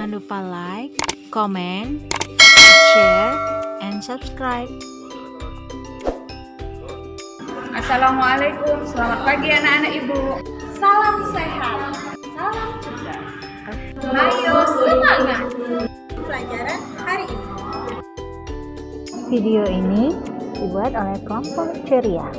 Jangan lupa like, comment, share, and subscribe. Assalamualaikum, selamat pagi anak-anak ibu. Salam sehat, salam cerdas. Ayo semangat pelajaran hari ini. Video ini dibuat oleh kelompok ceria.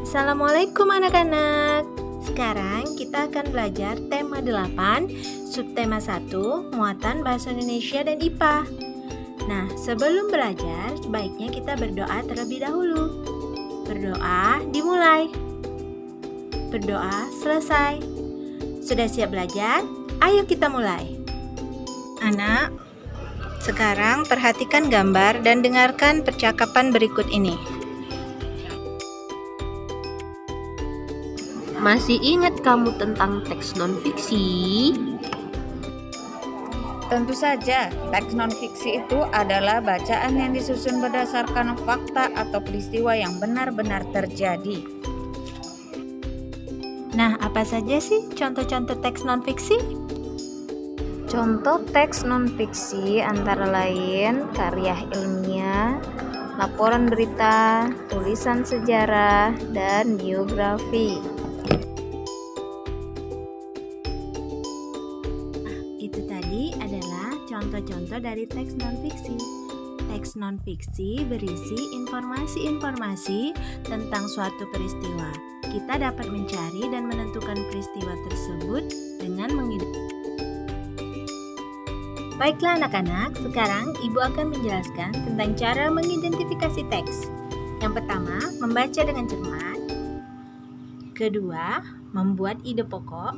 Assalamualaikum anak-anak. Sekarang kita akan belajar tema 8, subtema 1, muatan bahasa Indonesia dan IPA. Nah, sebelum belajar, sebaiknya kita berdoa terlebih dahulu. Berdoa dimulai. Berdoa selesai. Sudah siap belajar? Ayo kita mulai. Anak, sekarang perhatikan gambar dan dengarkan percakapan berikut ini. Masih ingat kamu tentang teks non-fiksi? Tentu saja, teks non-fiksi itu adalah bacaan yang disusun berdasarkan fakta atau peristiwa yang benar-benar terjadi. Nah, apa saja sih contoh-contoh teks non-fiksi? Contoh teks non-fiksi antara lain karya ilmiah, laporan berita, tulisan sejarah, dan biografi. Itu tadi adalah contoh-contoh dari teks non-fiksi. Teks non-fiksi berisi informasi-informasi tentang suatu peristiwa. Kita dapat mencari dan menentukan peristiwa tersebut dengan mengidentifikasi. Baiklah anak-anak, sekarang Ibu akan menjelaskan tentang cara mengidentifikasi teks. Yang pertama, membaca dengan cermat. Kedua, membuat ide pokok.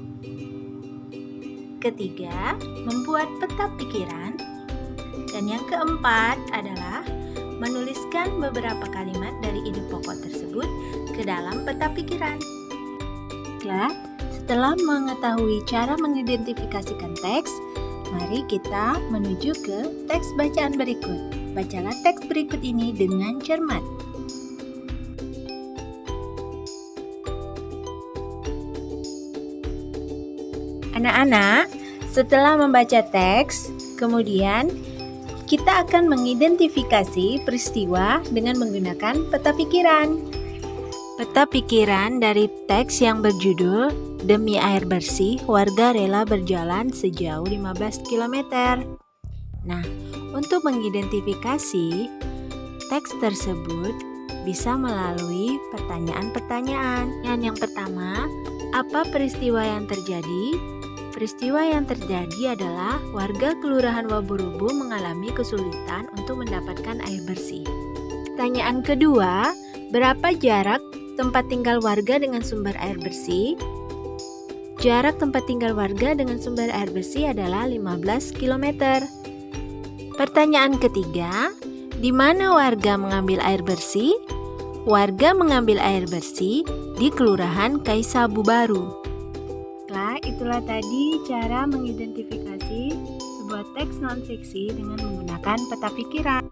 Ketiga, membuat peta pikiran. Dan yang keempat adalah menuliskan beberapa kalimat dari ide pokok tersebut ke dalam peta pikiran. Setelah mengetahui cara mengidentifikasikan teks, mari kita menuju ke teks bacaan berikut. Bacalah teks berikut ini dengan cermat. Anak-anak, setelah membaca teks, kemudian kita akan mengidentifikasi peristiwa dengan menggunakan peta pikiran. Peta pikiran dari teks yang berjudul Demi Air Bersih, Warga Rela Berjalan Sejauh 15 km. Nah, untuk mengidentifikasi teks tersebut bisa melalui pertanyaan-pertanyaan. Yang pertama, apa peristiwa yang terjadi? Peristiwa yang terjadi adalah warga Kelurahan Waburubu mengalami kesulitan untuk mendapatkan air bersih. Pertanyaan kedua, berapa jarak tempat tinggal warga dengan sumber air bersih? Jarak tempat tinggal warga dengan sumber air bersih adalah 15 km. Pertanyaan ketiga, di mana warga mengambil air bersih? Warga mengambil air bersih di Kelurahan Kaisabu Baru. Itulah tadi cara mengidentifikasi sebuah teks non-fiksi dengan menggunakan peta pikiran.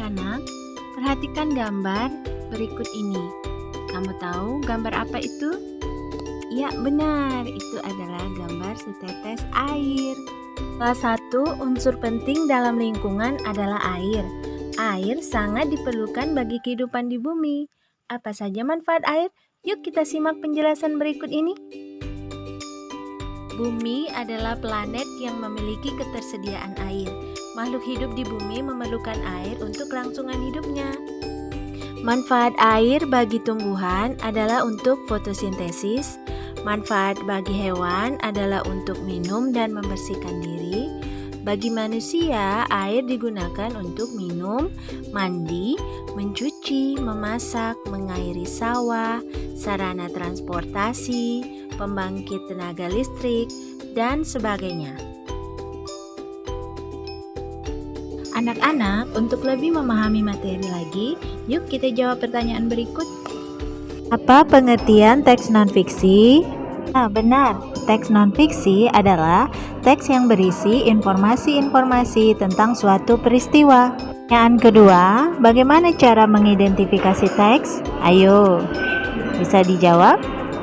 Anak, perhatikan gambar berikut ini. Kamu tahu gambar apa itu? Ya, benar, itu adalah gambar setetes air. Salah satu unsur penting dalam lingkungan adalah air. Air sangat diperlukan bagi kehidupan di bumi. Apa saja manfaat air? Yuk kita simak penjelasan berikut ini. Bumi adalah planet yang memiliki ketersediaan air. Makhluk hidup di bumi memerlukan air untuk kelangsungan hidupnya. Manfaat air bagi tumbuhan adalah untuk fotosintesis. Manfaat bagi hewan adalah untuk minum dan membersihkan diri. Bagi manusia, air digunakan untuk minum, mandi, mencuci, memasak, mengairi sawah, sarana transportasi, pembangkit tenaga listrik, dan sebagainya. Anak-anak, untuk lebih memahami materi lagi, yuk kita jawab pertanyaan berikut. Apa pengertian teks non-fiksi? Nah, benar. Teks non-fiksi adalah teks yang berisi informasi-informasi tentang suatu peristiwa. Pertanyaan kedua, bagaimana cara mengidentifikasi teks? Ayo, bisa dijawab?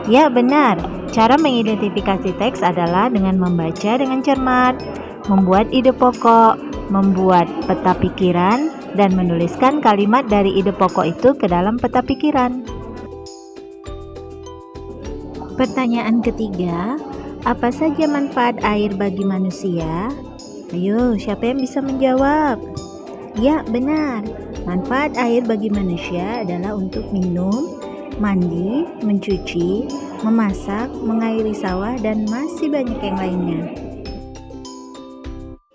Ya, benar. Cara mengidentifikasi teks adalah dengan membaca dengan cermat, membuat ide pokok, membuat peta pikiran, dan menuliskan kalimat dari ide pokok itu ke dalam peta pikiran. Pertanyaan ketiga, apa saja manfaat air bagi manusia? Ayo, siapa yang bisa menjawab? Ya, benar. Manfaat air bagi manusia adalah untuk minum, mandi, mencuci, memasak, mengairi sawah, dan masih banyak yang lainnya.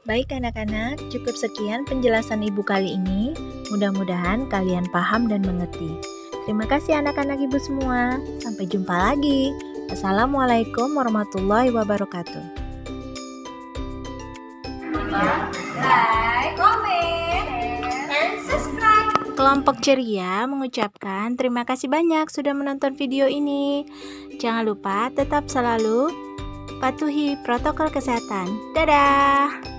Baik anak-anak, cukup sekian penjelasan Ibu kali ini. Mudah-mudahan kalian paham dan mengerti. Terima kasih anak-anak Ibu semua. Sampai jumpa lagi. Assalamualaikum warahmatullahi wabarakatuh. Like, comment, and subscribe. Kelompok ceria mengucapkan terima kasih banyak sudah menonton video ini. Jangan lupa tetap selalu patuhi protokol kesehatan. Dadah!